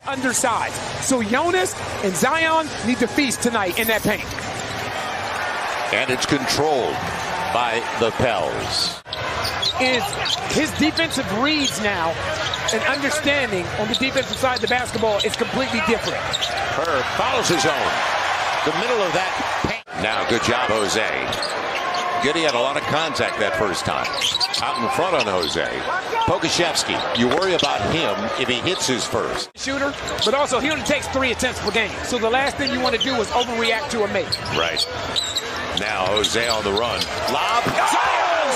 Undersized. So Jonas and Zion need to feast tonight in that paint. And it's controlled by the Pels. Is his defensive reads now and understanding on the defensive side of the basketball is completely different. Herb follows his own. The middle of that paint. Now, good job, Jose. Giddey had a lot of contact that first time. Out in front on Jose. Pokusevski, you worry about him if he hits his first. Shooter, but also he only takes 3 attempts per game. So the last thing you want to do is overreact to a make. Right. Now Jose on the run. Lob. Zion on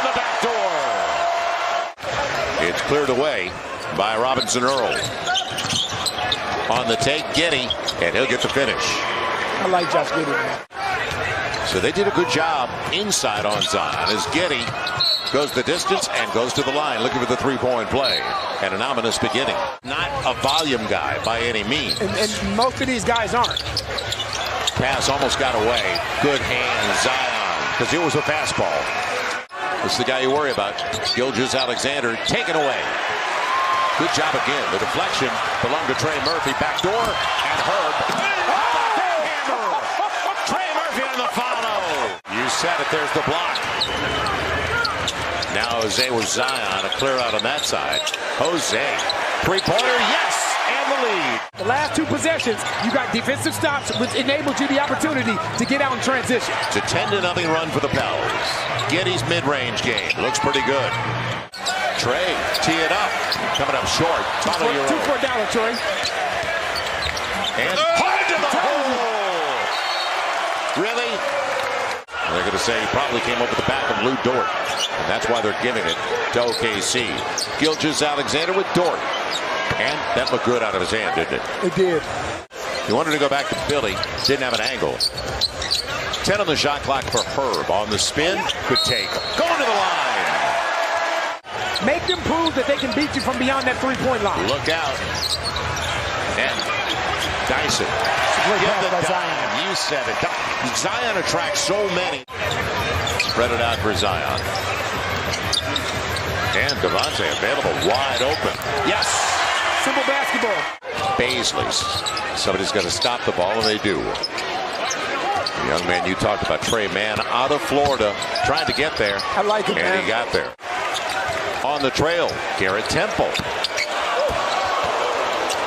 the back door. It's cleared away by Robinson Earl. On the take, Giddey, and he'll get the finish. I like Josh Giddey, man. So they did a good job inside on Zion as Giddey goes the distance and goes to the line looking for the three-point play. And an ominous beginning. Not a volume guy by any means. And most of these guys aren't. Pass almost got away. Good hand, Zion, because it was a fastball. This is the guy you worry about. Gilgeous-Alexander taken away. Good job again. The deflection belonged to Trey Murphy. Backdoor and Herb. You said it, there's the block. Now Jose with Zion, a clear out on that side. Jose, three-pointer, yes, and the lead. The last 2 possessions, you got defensive stops, which enabled you the opportunity to get out in transition. It's a 10-0 run for the Pels. Giddey's mid-range game looks pretty good. Trey, tee it up, coming up short. 2 for $1, Trey. And hard to the hole. Really? They're going to say he probably came over the back of Lou Dort. And that's why they're giving it to OKC. Gilgeous-Alexander with Dort. And that looked good out of his hand, didn't it? It did. He wanted to go back to Philly. Didn't have an angle. 10 on the shot clock for Herb. On the spin. Good take. Going to the line. Make them prove that they can beat you from beyond that three-point line. Look out. And Dyson. You said it. Zion attracts so many. Spread it out for Zion. And Devontae available wide open. Yes. Simple basketball. Baisley's. Somebody's got to stop the ball, and they do. The young man you talked about, Trey Mann, out of Florida, trying to get there. I like it, and man. He got there. On the trail, Garrett Temple.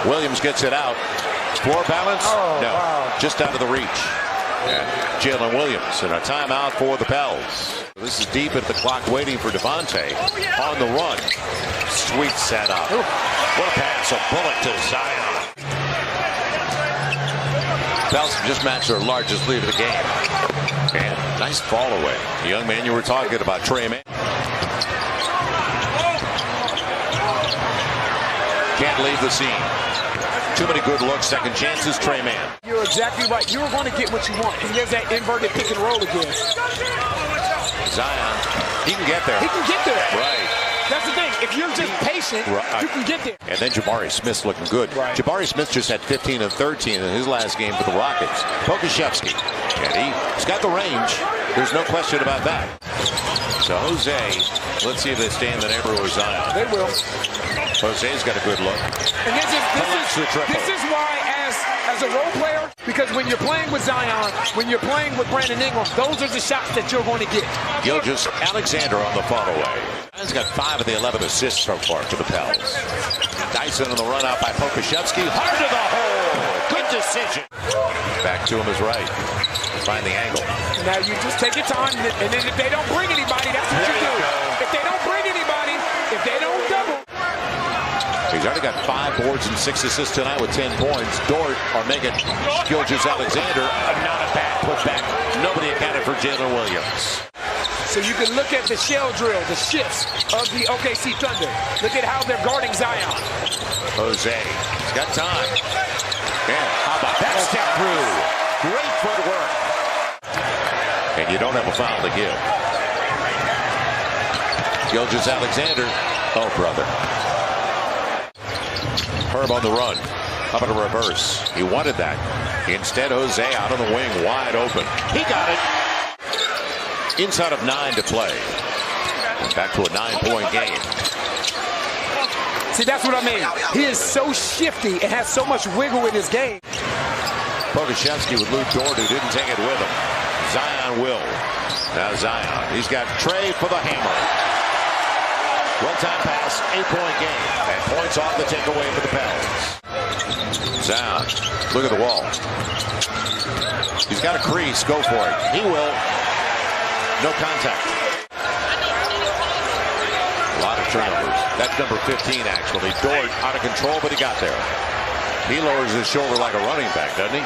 Williams gets it out. Floor balance? No. Wow. Just out of the reach. And Jalen Williams in a timeout for the Pels. This is deep at the clock waiting for Devontae. On the run. Sweet setup. What a pass. A bullet to Zion. Pels just matched their largest lead of the game. And nice fall away. The young man you were talking about, Trey Mann. Can't leave the scene. Too many good looks, second chances, Trey Mann. You're exactly right. You're going to get what you want. And there's that inverted pick and roll again. Zion, he can get there. He can get there. Right. That's the thing. If you're just patient, you can get there. And then Jabari Smith's looking good. Right. Jabari Smith just had 15 and 13 in his last game for the Rockets. Pokusevski, and he's got the range. There's no question about that. So Jose, let's see if they stay in the neighborhood with Zion. They will. Jose's got a good look. And this is why, as a role player, because when you're playing with Zion, when you're playing with Brandon Ingram, those are the shots that you're going to get. Gilgeous-Alexander on the follow away. He's got 5 of the 11 assists so far for the Pels. Dyson on the run out by Pokusevski. Hard to the hole. Good decision. Back to him is right. Find the angle. Now you just take your time, and then if they don't bring anybody, that's what you do. If they don't bring anybody, if they don't double. He's already got 5 boards and 6 assists tonight with 10 points. Dort or Megan Gilgeous-Alexander. Not a bad putback. Nobody accounted for Jalen Williams. So you can look at the shell drill, the shifts of the OKC Thunder. Look at how they're guarding Zion. Jose, he's got time. And how about that step through? Great footwork. And you don't have a foul to give. Gilgeous-Alexander. Oh, brother. Herb on the run. How about a reverse? He wanted that. Instead, Jose out on the wing, wide open. He got it. Inside of 9 to play. Back to a 9-point game. See, that's what I mean. He is so shifty and has so much wiggle in his game. Pokusevski with Lou Dort, who didn't take it with him. Zion will. Now Zion. He's got Trey for the hammer. Well-timed pass, 8-point game. And points off the takeaway for the Pels. Zion, look at the wall. He's got a crease, go for it. He will. No contact. A lot of turnovers. That's number 15, actually. Dort out of control, but he got there. He lowers his shoulder like a running back, doesn't he?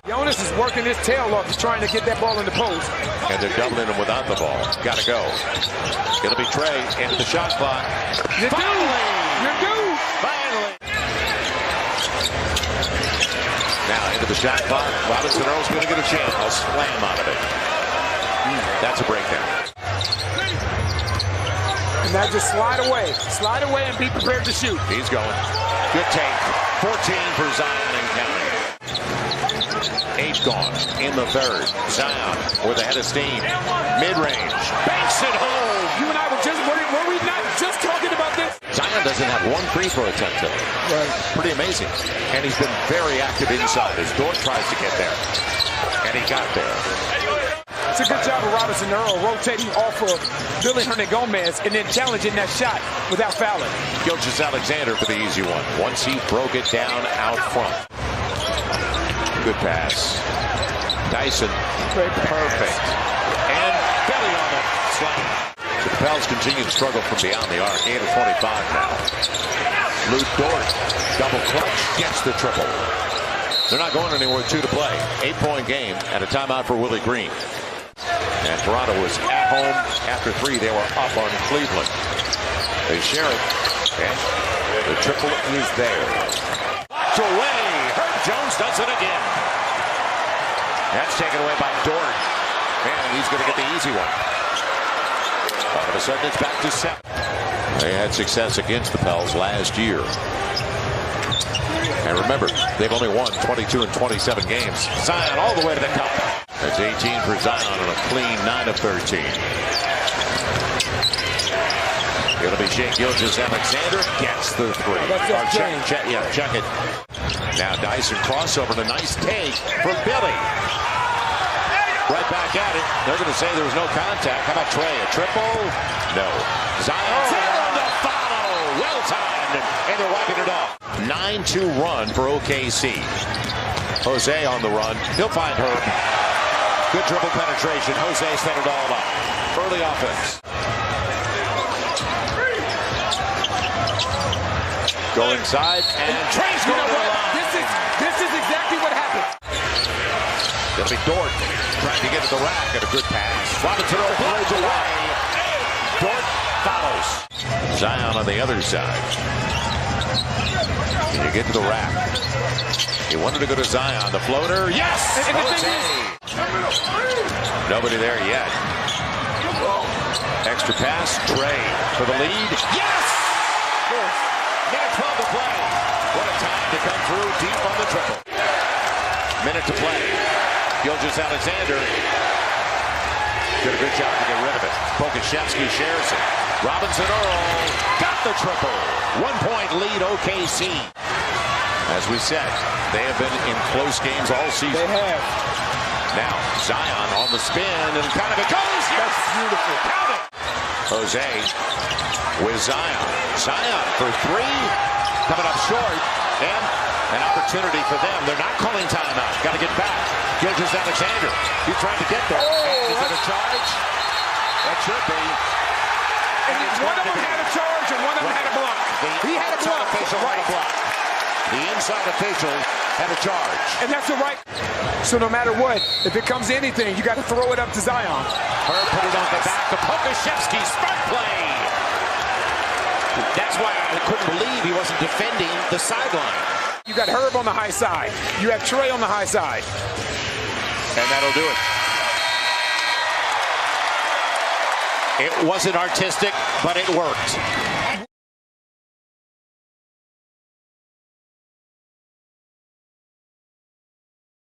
Jonas is working his tail off, trying to get that ball in the post. And they're doubling him without the ball. Got to go. Going to be Trey into the shot clock. You're due. Finally. Now into the shot clock. Robinson Earl's going to get a chance. A slam out of it. That's a breakdown. And now just slide away. Slide away and be prepared to shoot. He's going. Good take. 14 for Zion and counting. 8 gone in the third. Zion with a head of steam. Mid-range. Banks it home. You and I were we not just talking about this? Zion doesn't have one free throw attempt today. Right. Pretty amazing. And he's been very active inside as Dort tries to get there. And he got there. It's a good job of Robinson Earl rotating off of Billy Hernangomez and then challenging that shot without fouling. Gilgeous-Alexander for the easy one. Once he broke it down out front. Good pass. Dyson. Perfect. And belly on the slam. The Pels continue to struggle from beyond the arc. 8 of 25 now. Lou Dort. Double clutch. Gets the triple. They're not going anywhere with 2 to play. 8-point game and a timeout for Willie Green. And Toronto was at home. After 3, they were up on Cleveland. They share it. And the triple is there. Blocked away. Herb Jones does it again. That's taken away by Dort. And he's going to get the easy one. All of a sudden, it's back to 7. They had success against the Pels last year. And remember, they've only won 22 and 27 games. Zion all the way to the cup. That's 18 for Zion on a clean 9 of 13. It'll be Shai Gilgeous-Alexander gets the 3. Check it. Now Dyson crossover and a nice take from Billy. Right back at it. They're going to say there was no contact. How about Trey? A triple? No. Zion on the follow. Well timed. And they're wiping it off. 9-2 run for OKC. Jose on the run. He'll find Herb. Good dribble penetration. Jose set it all up. Early offense. Go inside and Trey's going to run. This is exactly what happened. It'll be Dort trying to get to the rack and a good pass. Robinson blows away. Dort follows. Zion on the other side. Can you get to the rack? He wanted to go to Zion. The floater. Yes! Nobody there yet. Extra pass. Trey for the lead. Yes! Minute 12 to play. What a time to come through deep on the triple. Minute to play. Gilgeous-Alexander did a good job to get rid of it. Pokusevski shares it. Robinson Earl got the triple. 1-point lead OKC. As we said, they have been in close games all season. They have. Now, Zion on the spin, and kind of it goes. Yes! That's beautiful. Count it. Jose with Zion. Zion for 3. Coming up short. And an opportunity for them. They're not calling timeout. Got to get back. Gilgeous-Alexander. He's trying to get there. Oh, is it a charge? That should be. And one of them had a charge and one of them had a block. He had a block. Had a block. The inside official had a charge. And that's the right. So no matter what, if it comes to anything, you got to throw it up to Zion. Herb put it on the back of Pokusevski. Smart play. That's why I couldn't believe he wasn't defending the sideline. You got Herb on the high side. You have Trey on the high side. And that'll do it. It wasn't artistic, but it worked.